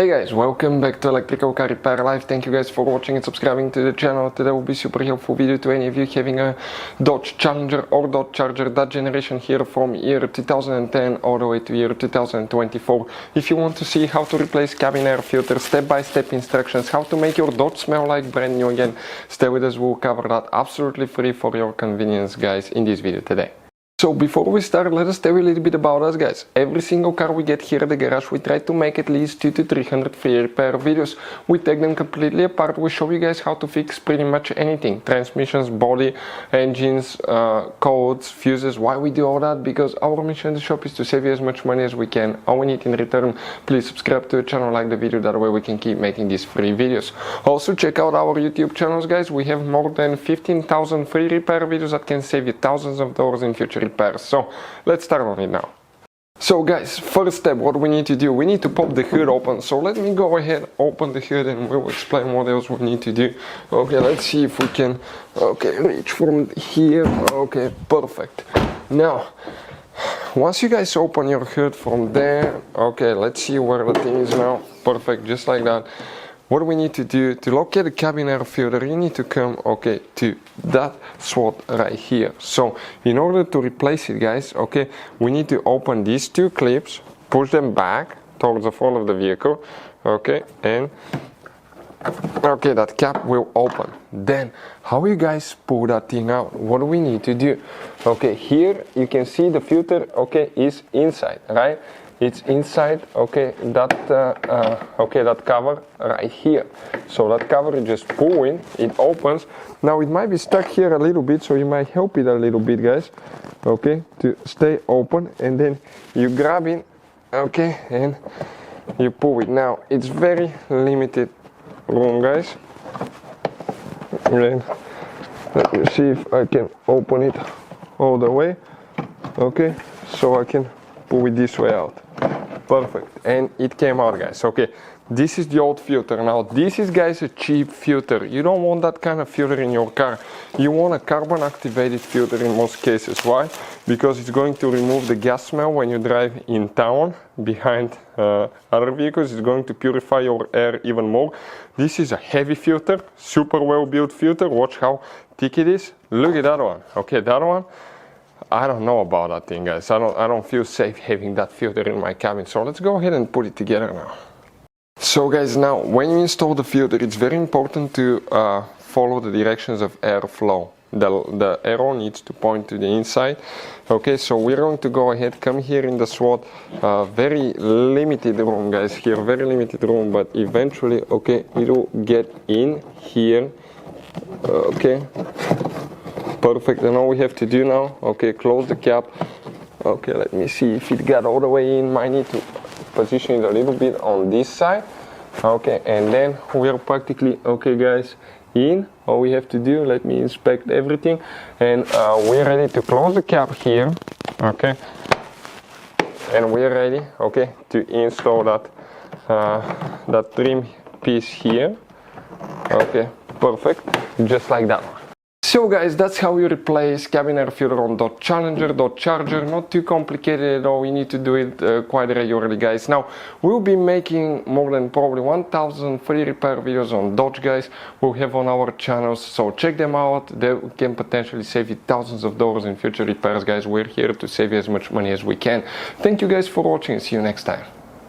Hey guys, welcome back to Electrical Car Repair Live. Thank you guys for watching and subscribing to the channel. Today will be super helpful video to any of you having a Dodge Challenger or Dodge Charger, that generation here from year 2010 all the way to year 2024. If you want to see how to replace cabin air filter, step-by-step instructions, how to make your Dodge smell like brand new again, stay with us, we'll cover that absolutely free for your convenience guys in this video today. So before we start, let us tell you a little bit about us guys. Every single car we get here at the garage, we try to make at least 200 to 300 free repair videos. We take them completely apart, we show you guys how to fix pretty much anything. Transmissions, body, engines, codes, fuses. Why we do all that? Because our mission in the shop is to save you as much money as we can. All we need in return, please subscribe to the channel, like the video, that way we can keep making these free videos. Also check out our YouTube channels guys, we have more than 15,000 free repair videos that can save you thousands of dollars in future repairs. So let's start on it now. So guys, first step, what we need to do, we need to pop the hood open. So let me go ahead, open the hood, and we'll explain what else we need to do. Okay, let's see if we can, reach from here. Okay, perfect. Now, once you guys open your hood from there, okay, let's see where the thing is now. Perfect, just like that. What we need to do to locate the cabin air filter, you need to come to that slot right here. So in order to replace it guys, we need to open these two clips, push them back towards the front of the vehicle, and that cap will open. Then how you guys pull that thing out? What do we need to do? Here you can see the filter is inside, right? It's inside, that cover right here. So that cover, you just pull in, it opens. Now it might be stuck here a little bit, so you might help it a little bit, guys. To stay open, and then you grab it, and you pull it. Now it's very limited room, guys. And let me see if I can open it all the way. So I can pull it this way out. Perfect, and it came out guys. This is the old filter. Now this is guys a cheap filter. You don't want that kind of filter in your car. You want a carbon activated filter in most cases. Why? Because it's going to remove the gas smell when you drive in town behind other vehicles. It's going to purify your air even more. This is a heavy filter, super well built filter. Watch how thick it is. Look at that one. That one, I don't know about that thing guys. I don't feel safe having that filter in my cabin. So let's go ahead and put it together now. So guys, now when you install the filter, it's very important to follow the directions of airflow. The arrow needs to point to the inside. So we're going to go ahead, come here in the slot. Very limited room guys here, very limited room, but eventually it will get in here. Perfect, and all we have to do now, close the cap. Let me see if it got all the way in. Might need to position it a little bit on this side. And then we're practically guys in. All we have to do, let me inspect everything, and we're ready to close the cap here. And we're ready to install that that trim piece here. Perfect, just like that one. So guys, that's how you replace cabin air filter on Dodge Challenger, Dodge Charger. Not too complicated at all, you need to do it quite regularly guys. Now, we'll be making more than probably 1,000 free repair videos on Dodge guys. We'll have on our channels, so check them out. They can potentially save you thousands of dollars in future repairs guys. We're here to save you as much money as we can. Thank you guys for watching, see you next time.